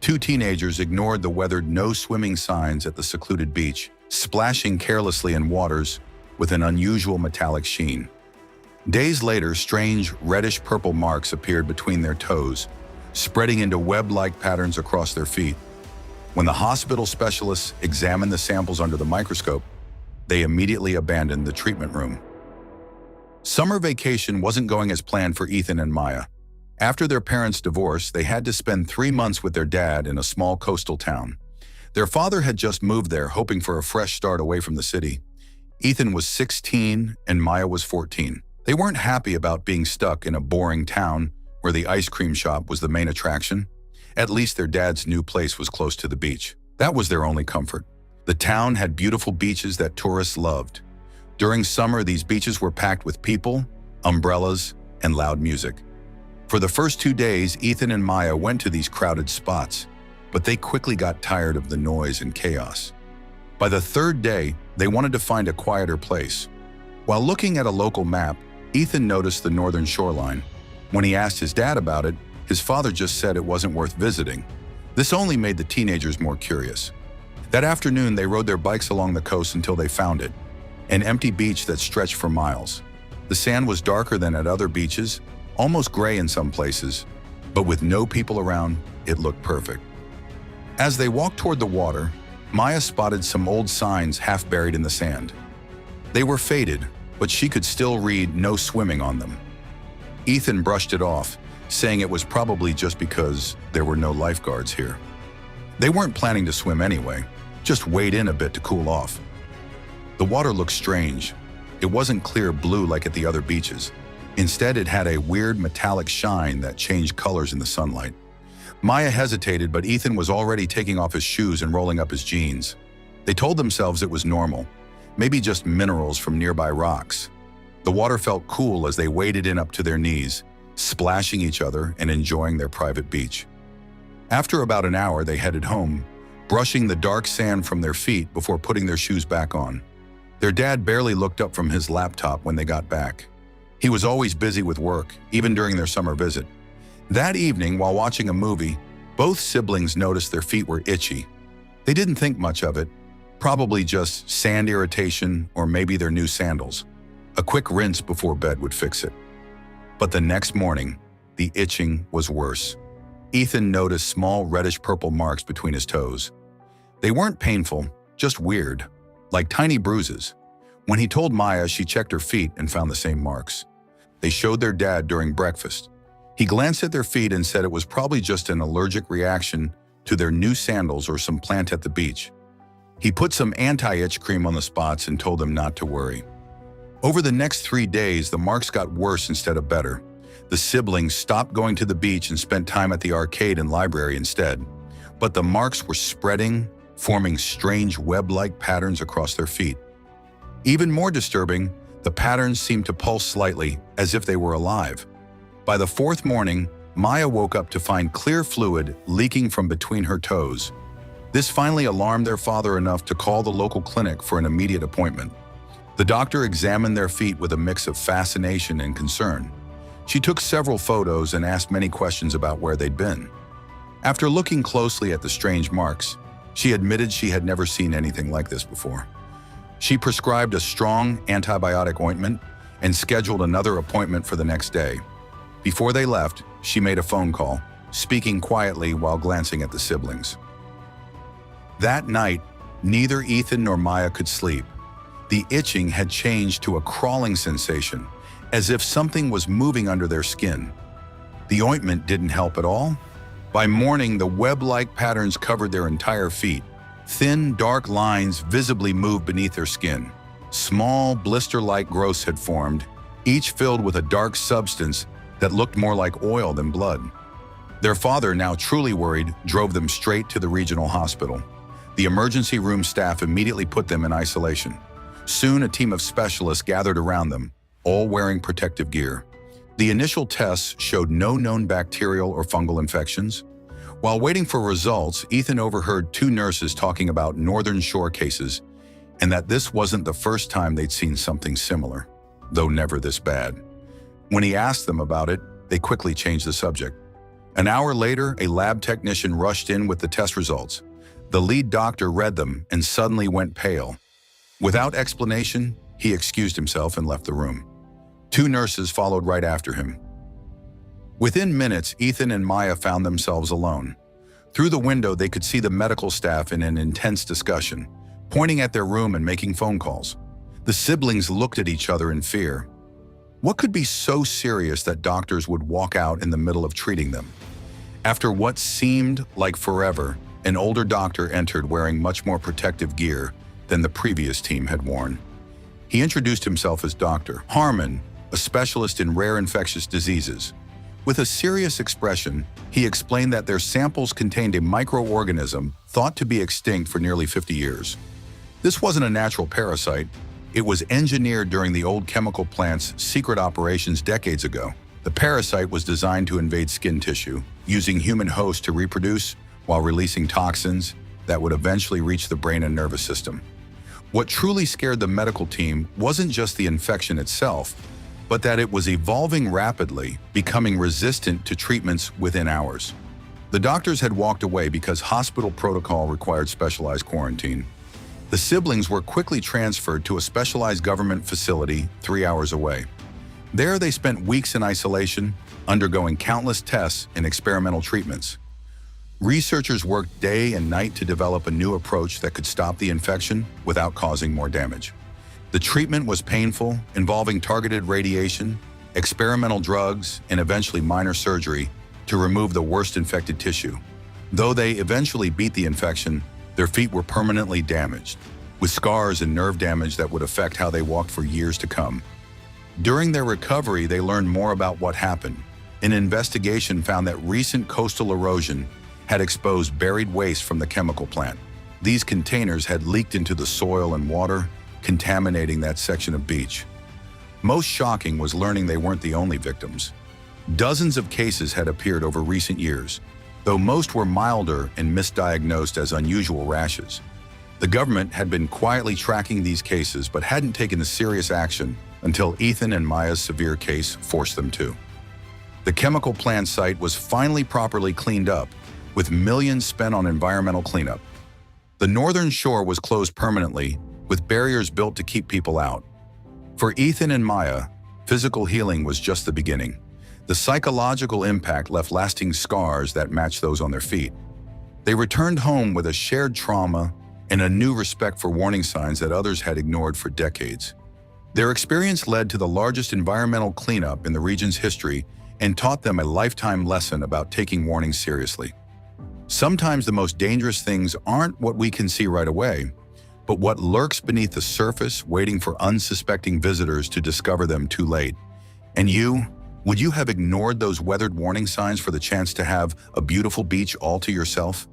Two teenagers ignored the weathered no swimming signs at the secluded beach, splashing carelessly in waters with an unusual metallic sheen. Days later, strange reddish-purple marks appeared between their toes, spreading into web-like patterns across their feet. When the hospital specialists examined the samples under the microscope, they immediately abandoned the treatment room. Summer vacation wasn't going as planned for Ethan and Maya. After their parents' divorce, they had to spend 3 months with their dad in a small coastal town. Their father had just moved there, hoping for a fresh start away from the city. Ethan was 16 and Maya was 14. They weren't happy about being stuck in a boring town where the ice cream shop was the main attraction. At least their dad's new place was close to the beach. That was their only comfort. The town had beautiful beaches that tourists loved. During summer, these beaches were packed with people, umbrellas, and loud music. For the first 2 days, Ethan and Maya went to these crowded spots, but they quickly got tired of the noise and chaos. By the 3rd day, they wanted to find a quieter place. While looking at a local map, Ethan noticed the northern shoreline. When he asked his dad about it, his father just said it wasn't worth visiting. This only made the teenagers more curious. That afternoon, they rode their bikes along the coast until they found it, an empty beach that stretched for miles. The sand was darker than at other beaches, almost gray in some places, but with no people around, it looked perfect. As they walked toward the water, Maya spotted some old signs half buried in the sand. They were faded, but she could still read "no swimming" on them. Ethan brushed it off, saying it was probably just because there were no lifeguards here. They weren't planning to swim anyway, just wade in a bit to cool off. The water looked strange. It wasn't clear blue like at the other beaches. Instead, it had a weird metallic shine that changed colors in the sunlight. Maya hesitated, but Ethan was already taking off his shoes and rolling up his jeans. They told themselves it was normal, maybe just minerals from nearby rocks. The water felt cool as they waded in up to their knees, splashing each other and enjoying their private beach. After about an hour, they headed home, brushing the dark sand from their feet before putting their shoes back on. Their dad barely looked up from his laptop when they got back. He was always busy with work, even during their summer visit. That evening, while watching a movie, both siblings noticed their feet were itchy. They didn't think much of it, probably just sand irritation or maybe their new sandals. A quick rinse before bed would fix it. But the next morning, the itching was worse. Ethan noticed small reddish-purple marks between his toes. They weren't painful, just weird, like tiny bruises. When he told Maya, she checked her feet and found the same marks. They showed their dad during breakfast. He glanced at their feet and said it was probably just an allergic reaction to their new sandals or some plant at the beach. He put some anti-itch cream on the spots and told them not to worry. Over the next 3 days, the marks got worse instead of better. The siblings stopped going to the beach and spent time at the arcade and library instead. But the marks were spreading, forming strange web-like patterns across their feet. Even more disturbing, the patterns seemed to pulse slightly, as if they were alive. By the 4th morning, Maya woke up to find clear fluid leaking from between her toes. This finally alarmed their father enough to call the local clinic for an immediate appointment. The doctor examined their feet with a mix of fascination and concern. She took several photos and asked many questions about where they'd been. After looking closely at the strange marks, she admitted she had never seen anything like this before. She prescribed a strong antibiotic ointment and scheduled another appointment for the next day. Before they left, she made a phone call, speaking quietly while glancing at the siblings. That night, neither Ethan nor Maya could sleep. The itching had changed to a crawling sensation, as if something was moving under their skin. The ointment didn't help at all. By morning, the web-like patterns covered their entire feet. Thin, dark lines visibly moved beneath their skin. Small, blister-like growths had formed, each filled with a dark substance that looked more like oil than blood. Their father, now truly worried, drove them straight to the regional hospital. The emergency room staff immediately put them in isolation. Soon, a team of specialists gathered around them, all wearing protective gear. The initial tests showed no known bacterial or fungal infections. While waiting for results, Ethan overheard 2 nurses talking about Northern Shore cases and that this wasn't the first time they'd seen something similar, though never this bad. When he asked them about it, they quickly changed the subject. An hour later, a lab technician rushed in with the test results. The lead doctor read them and suddenly went pale. Without explanation, he excused himself and left the room. 2 nurses followed right after him. Within minutes, Ethan and Maya found themselves alone. Through the window, they could see the medical staff in an intense discussion, pointing at their room and making phone calls. The siblings looked at each other in fear. What could be so serious that doctors would walk out in the middle of treating them? After what seemed like forever, an older doctor entered wearing much more protective gear than the previous team had worn. He introduced himself as Dr. Harmon, a specialist in rare infectious diseases. With a serious expression, he explained that their samples contained a microorganism thought to be extinct for nearly 50 years. This wasn't a natural parasite. It was engineered during the old chemical plant's secret operations decades ago. The parasite was designed to invade skin tissue, using human hosts to reproduce while releasing toxins that would eventually reach the brain and nervous system. What truly scared the medical team wasn't just the infection itself, but that it was evolving rapidly, becoming resistant to treatments within hours. The doctors had walked away because hospital protocol required specialized quarantine. The siblings were quickly transferred to a specialized government facility 3 hours away. There they spent weeks in isolation, undergoing countless tests and experimental treatments. Researchers worked day and night to develop a new approach that could stop the infection without causing more damage. The treatment was painful, involving targeted radiation, experimental drugs, and eventually minor surgery to remove the worst infected tissue. Though they eventually beat the infection, their feet were permanently damaged, with scars and nerve damage that would affect how they walked for years to come. During their recovery, they learned more about what happened. An investigation found that recent coastal erosion had exposed buried waste from the chemical plant. These containers had leaked into the soil and water, contaminating that section of beach. Most shocking was learning they weren't the only victims. Dozens of cases had appeared over recent years, though most were milder and misdiagnosed as unusual rashes. The government had been quietly tracking these cases but hadn't taken the serious action until Ethan and Maya's severe case forced them to. The chemical plant site was finally properly cleaned up, with millions spent on environmental cleanup. The northern shore was closed permanently, with barriers built to keep people out. For Ethan and Maya, physical healing was just the beginning. The psychological impact left lasting scars that matched those on their feet. They returned home with a shared trauma and a new respect for warning signs that others had ignored for decades. Their experience led to the largest environmental cleanup in the region's history and taught them a lifetime lesson about taking warnings seriously. Sometimes the most dangerous things aren't what we can see right away, but what lurks beneath the surface, waiting for unsuspecting visitors to discover them too late. And you? Would you have ignored those weathered warning signs for the chance to have a beautiful beach all to yourself?